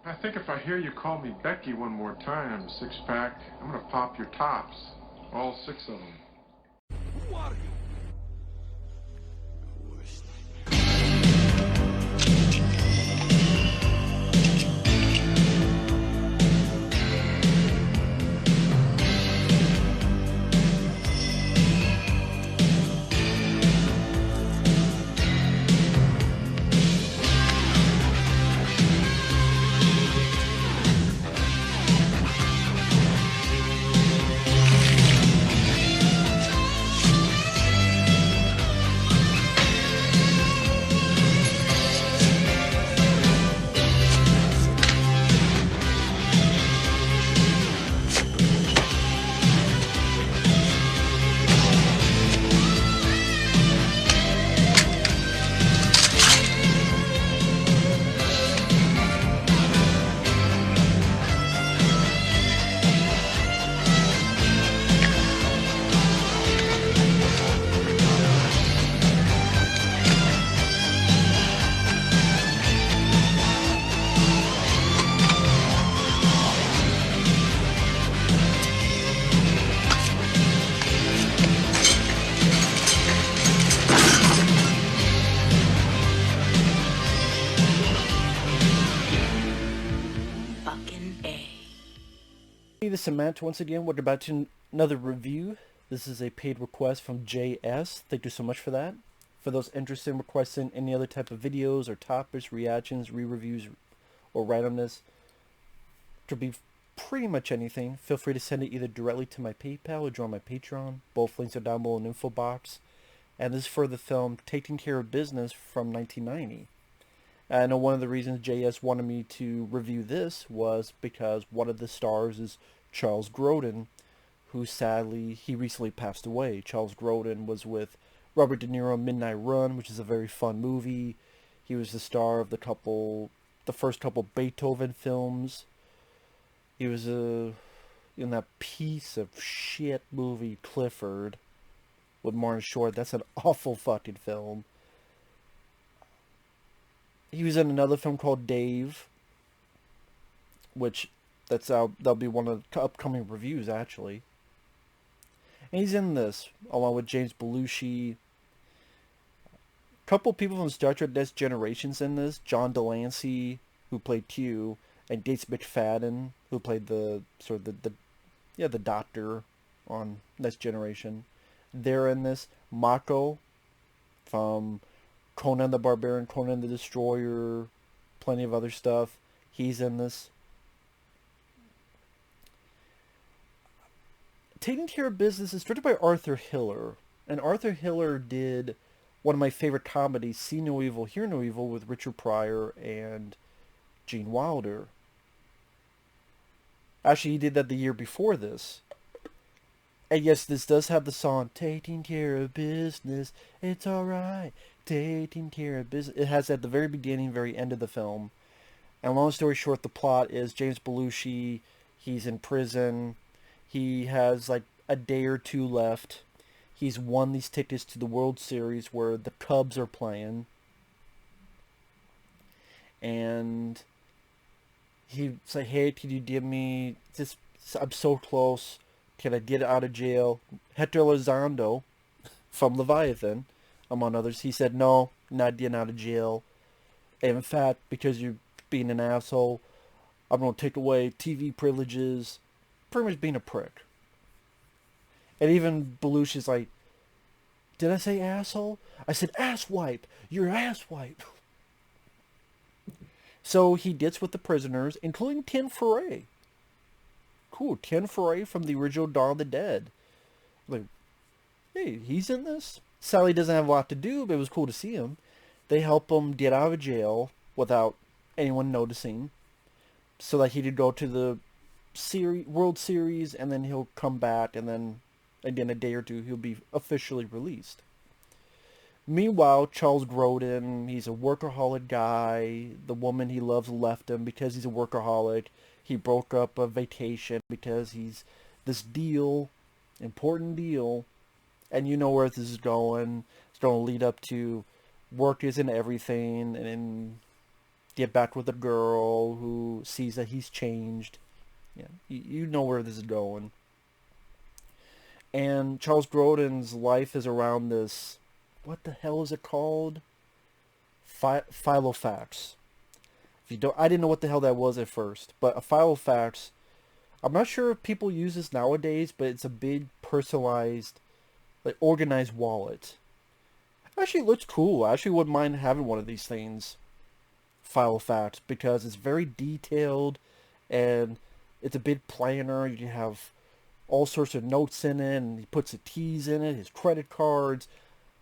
I think if I hear you call me Becky one more time, six-pack, I'm gonna pop your tops. All six of them. Who are you? This is Matt. Once again, we're about to another review. This is a paid request from JS. Thank you so much for that. For those interested in requesting any other type of videos or topics, reactions, re-reviews, or randomness, could be pretty much anything, feel free to send it either directly to my PayPal or join my Patreon. Both links are down below in the info box. And this is for the film Taking Care of Business from 1990. I know one of the reasons JS wanted me to review this was because one of the stars is Charles Grodin, who sadly, he recently passed away. Charles Grodin was with Robert De Niro in Midnight Run, which is a very fun movie. He was the star of the first couple Beethoven films. He was in that piece of shit movie Clifford with Martin Short. That's an awful fucking film. He was in another film called Dave, which that'll be one of the upcoming reviews actually. And he's in this along with James Belushi. A couple people from Star Trek Next Generation's in this. John Delancey, who played Q, and Gates McFadden, who played the doctor on Next Generation. They're in this. Mako from Conan the Barbarian, Conan the Destroyer, plenty of other stuff. He's in this. Taking Care of Business is directed by Arthur Hiller. And Arthur Hiller did one of my favorite comedies, See No Evil, Hear No Evil, with Richard Pryor and Gene Wilder. Actually, he did that the year before this. And yes, this does have the song, Taking Care of Business, it's alright, taking care of business. It has at the very beginning, very end of the film. And long story short, the plot is James Belushi, he's in prison. He has like a day or two left. He's won these tickets to the World Series where the Cubs are playing. And he's like, hey, can you give me this? I'm so close. Can I get out of jail? Hector Elizondo from Leviathan, among others, he said, no, not getting out of jail. And in fact, because you're being an asshole, I'm going to take away TV privileges. Pretty much being a prick. And even Belushi's like, did I say asshole? I said asswipe. You're asswipe. So he gets with the prisoners, including Ken Foray. Cool, Ken Foray from the original Dawn of the Dead. Like, hey, he's in this. Sally doesn't have a lot to do, but it was cool to see him. They help him get out of jail without anyone noticing, so that he could go to the World Series, and then he'll come back, and then again a day or two he'll be officially released. Meanwhile, Charles Grodin, he's a workaholic guy. The woman he loves left him because he's a workaholic. He broke up a vacation because he's this deal, important deal, and you know where this is going. It's going to lead up to work isn't everything, and get back with a girl who sees that he's changed. Yeah, you know where this is going. And Charles Grodin's life is around this. What the hell is it called? Filofax. If you don't, I didn't know what the hell that was at first, but a filofax. I'm not sure if people use this nowadays, but it's a big personalized, like organized wallet. Actually, it looks cool. I actually wouldn't mind having one of these things. Filofax, because it's very detailed, and it's a big planner. You can have all sorts of notes in it, and he puts the keys in it, his credit cards.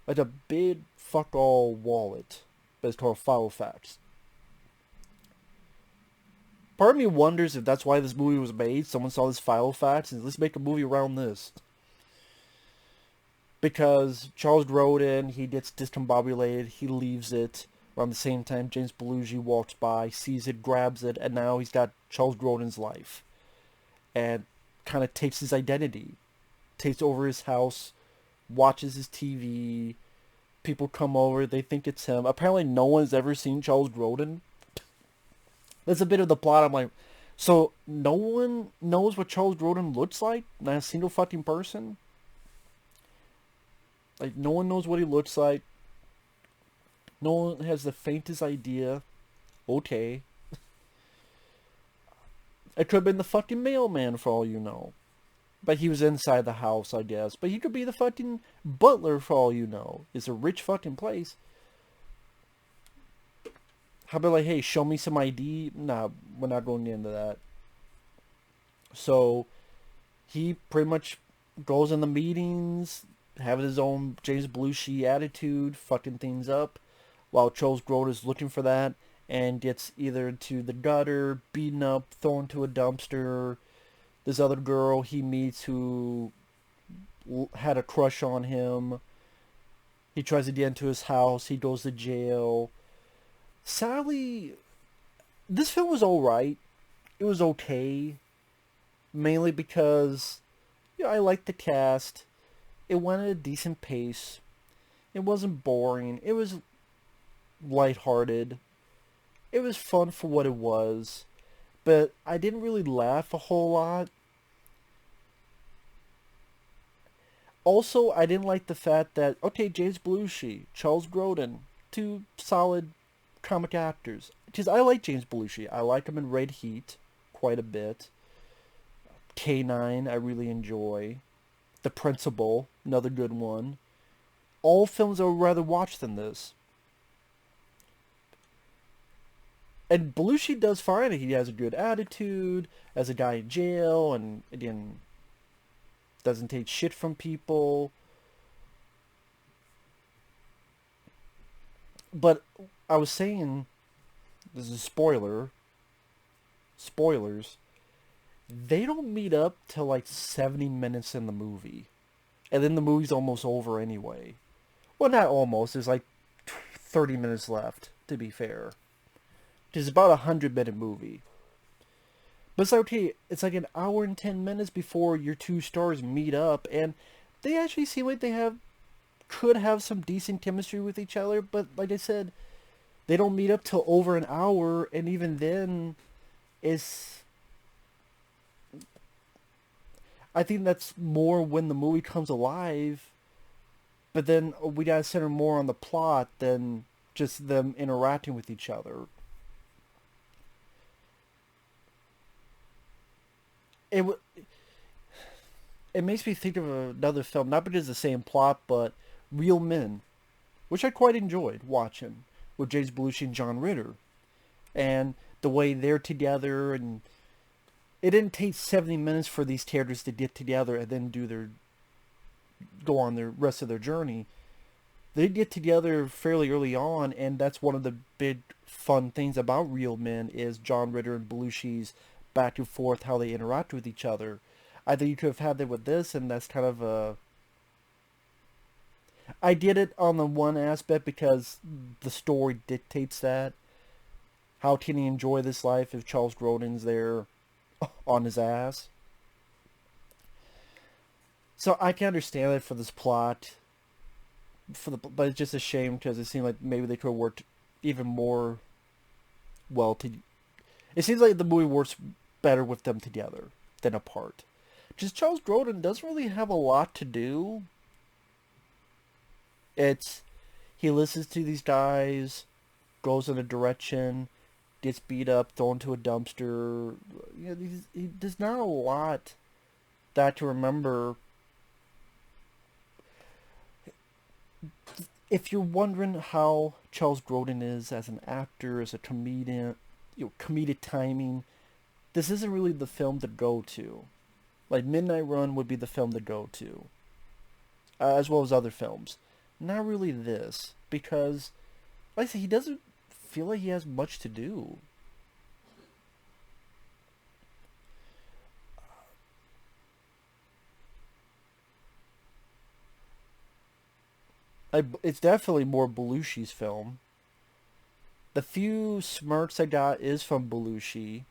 Like a big fuck all wallet, but it's called Filofax. Part of me wonders if that's why this movie was made. Someone saw this Filofax and let's make a movie around this. Because Charles Grodin, he gets discombobulated, he leaves it. Around the same time, James Belushi walks by, sees it, grabs it, and now he's got Charles Grodin's life. And kind of takes his identity. Takes over his house, watches his TV. People come over, they think it's him. Apparently no one's ever seen Charles Grodin. That's a bit of the plot. I'm like, so no one knows what Charles Grodin looks like? Not a single fucking person? Like, no one knows what he looks like. No one has the faintest idea. Okay. It could have been the fucking mailman for all you know. But he was inside the house, I guess. But he could be the fucking butler for all you know. It's a rich fucking place. How about like, hey, show me some ID? Nah, we're not going into that. So, he pretty much goes in the meetings, having his own James Belushi attitude, fucking things up, while Charles Grodin is looking for that, and gets either to the gutter, beaten up, thrown to a dumpster. This other girl he meets who had a crush on him. He tries to get into his house. He goes to jail. Sadly, this film was alright. It was okay. Mainly because, I liked the cast. It went at a decent pace. It wasn't boring. It was lighthearted. It was fun for what it was. But I didn't really laugh a whole lot. Also, I didn't like the fact that, okay, James Belushi, Charles Grodin, two solid comic actors. Because I like James Belushi. I like him in Red Heat quite a bit. K9, I really enjoy. The Principal, another good one. All films I would rather watch than this. And Belushi does fine. He has a good attitude as a guy in jail, and again, doesn't take shit from people. But I was saying, this is a spoilers, they don't meet up till like 70 minutes in the movie. And then the movie's almost over anyway. Well, not almost. There's like 30 minutes left, to be fair. It's about a 100-minute movie. But it's like, okay, it's like an hour and 10 minutes before your two stars meet up, and they actually seem like they could have some decent chemistry with each other, but like I said, they don't meet up till over an hour, and even then, I think that's more when the movie comes alive, but then we gotta center more on the plot than just them interacting with each other. It makes me think of another film, not because it's the same plot, but Real Men, which I quite enjoyed watching, with James Belushi and John Ritter. And the way they're together, and it didn't take 70 minutes for these characters to get together and then go on the rest of their journey. They get together fairly early on, and that's one of the big fun things about Real Men is John Ritter and Belushi's back and forth, how they interact with each other. I think you could have had that with this, and that's kind of a... I did it on the one aspect because the story dictates that. How can he enjoy this life if Charles Grodin's there on his ass? So I can understand it for this plot. But it's just a shame because it seemed like maybe they could have worked even more well to. It seems like the movie works better with them together than apart. Just Charles Grodin doesn't really have a lot to do. It's he listens to these guys, goes in a direction, gets beat up, thrown into a dumpster. You know, there's not a lot that to remember. If you're wondering how Charles Grodin is as an actor, as a comedian, comedic timing, this isn't really the film to go to. Like Midnight Run would be the film to go to, as well as other films. Not really this, because, like I said, he doesn't feel like he has much to do. It's definitely more Belushi's film. The few smirks I got is from Belushi.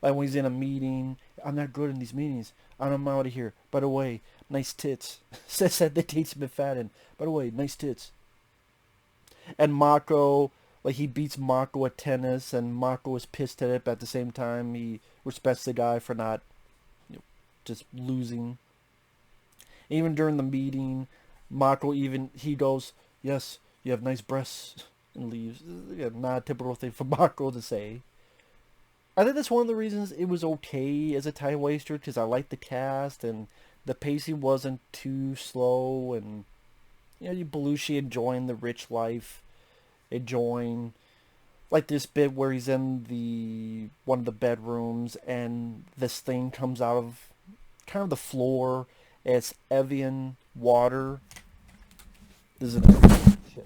Like when he's in a meeting, I'm not good in these meetings. I'm out of here. By the way, nice tits. Says that the date's been fattened. By the way, nice tits. And Mako, like he beats Mako at tennis, and Mako is pissed at it, but at the same time he respects the guy for not, just losing. Even during the meeting, Mako he goes, yes, you have nice breasts, and leaves. Yeah, not a typical thing for Mako to say. I think that's one of the reasons it was okay as a time waster, because I liked the cast, and the pacing wasn't too slow, and you Belushi enjoying the rich life, enjoying like this bit where he's in the one of the bedrooms, and this thing comes out of kind of the floor. It's Evian water. This is an shit.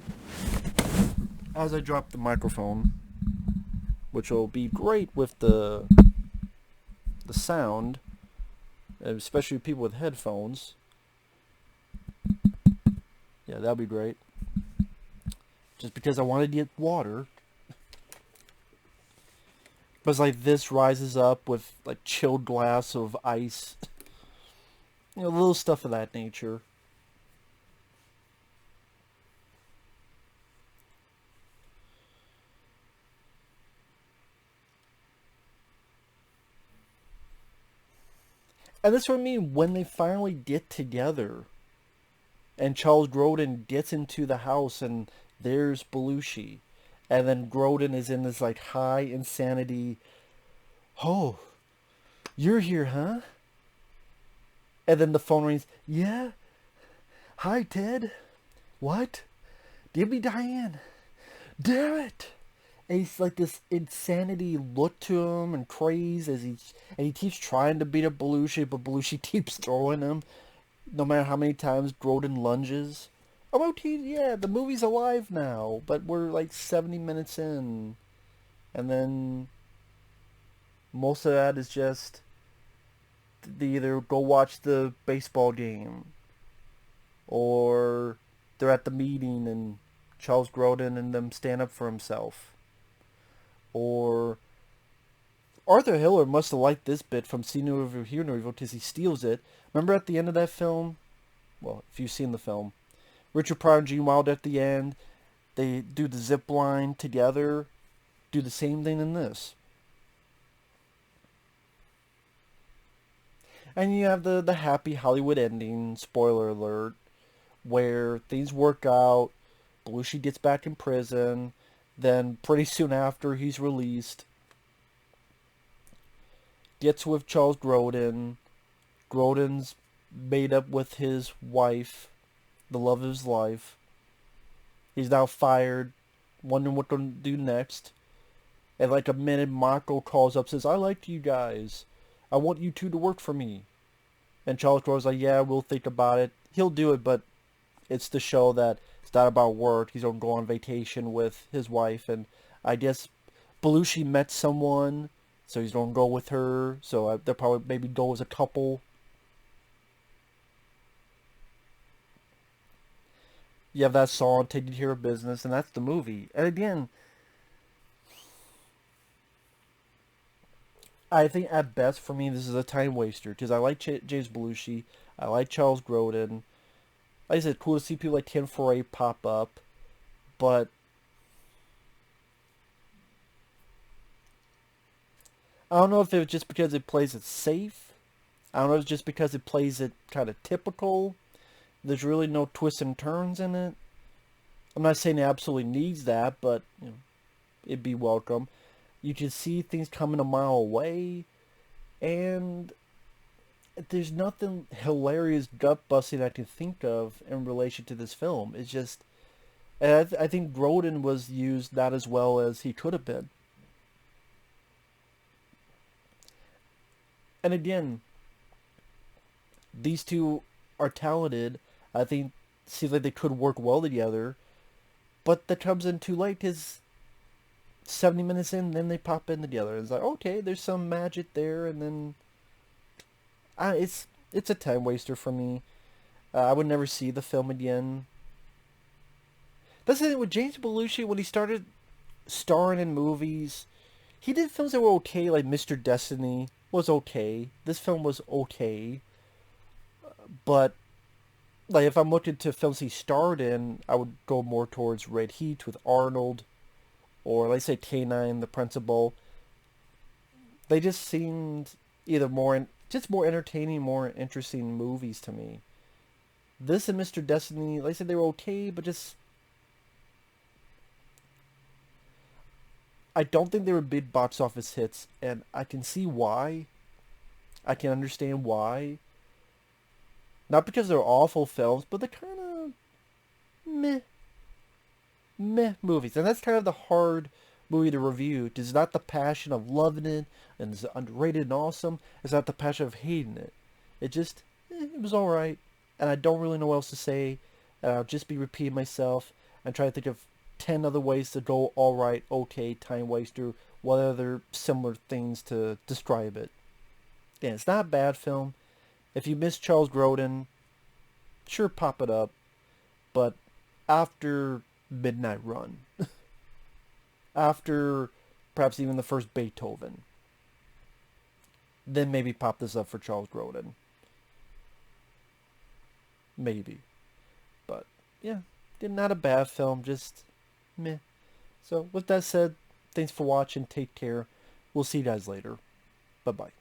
As I drop the microphone, which will be great with the sound, especially people with headphones. Yeah, that'll be great. Just because I wanted to get water. But it's like this rises up with like chilled glass of ice. Little stuff of that nature. And that's what I mean, when they finally get together and Charles Grodin gets into the house and there's Belushi, and then Grodin is in this like high insanity, oh, you're here, huh? And then the phone rings, yeah? Hi, Ted. What? Give me Diane. Damn it! And he's like this insanity look to him and craze as he keeps trying to beat up Belushi, but Belushi keeps throwing him. No matter how many times Grodin lunges. Oh, okay, yeah, the movie's alive now, but we're like 70 minutes in. And then most of that is just they either go watch the baseball game, or they're at the meeting and Charles Grodin and them stand up for himself. Or Arthur Hiller must have liked this bit from See No Evil, Hear No Evil, because he steals it. Remember at the end of that film? Well, if you've seen the film. Richard Pryor and Gene Wilder at the end, they do the zip line together. Do the same thing in this. And you have the happy Hollywood ending, spoiler alert, where things work out, Belushi gets back in prison, then pretty soon after he's released, gets with Charles Grodin, Grodin's made up with his wife, the love of his life. He's now fired, wondering what to do next. And like a minute, Mako calls up, says, I liked you guys. I want you two to work for me. And Charles Grodin's like, yeah, we'll think about it. He'll do it, but it's to show that it's not about work. He's going to go on vacation with his wife. And I guess Belushi met someone, so he's going to go with her. So they'll probably maybe go as a couple. You have that song, Taking Care of Business, and that's the movie. And again, I think at best for me this is a time waster, because I like James Belushi, I like Charles Grodin. Like I said, cool to see people like Ken Foray pop up, but I don't know if it was just because it plays it safe. I don't know if it's just because it plays it kind of typical. There's really no twists and turns in it. I'm not saying it absolutely needs that, but it'd be welcome. You can see things coming a mile away, and there's nothing hilarious, gut-busting I can think of in relation to this film. It's just, and I think Grodin was used not as well as he could have been. And again, these two are talented. I think seems like they could work well together, but that comes in too late because 70 minutes in, then they pop in together. It's like, okay, there's some magic there, and then it's a time waster for me. I would never see the film again. That's the thing with James Belushi. When he started starring in movies, he did films that were okay, like Mr. Destiny was okay. This film was okay, but like if I'm looking to films he starred in, I would go more towards Red Heat with Arnold, or let's say K-9, The Principal. They just seemed either just more entertaining, more interesting movies to me. This and Mr. Destiny, like I said, they were okay, but just I don't think they were big box office hits, and I can see why. I can understand why. Not because they're awful films, but they're kind of meh movies. And that's kind of the hard movie to review. It's not the passion of loving it, and it's underrated and awesome. It's not the passion of hating it. It just, it was alright. And I don't really know what else to say. And I'll just be repeating myself and try to think of 10 other ways to go alright, okay, time waster, what other similar things to describe it. Yeah, it's not a bad film. If you miss Charles Grodin, sure, pop it up. But after Midnight Run, after perhaps even the first Beethoven, then maybe pop this up for Charles Grodin. Maybe. But, yeah, not a bad film, just meh. So, with that said, thanks for watching, take care. We'll see you guys later. Bye-bye.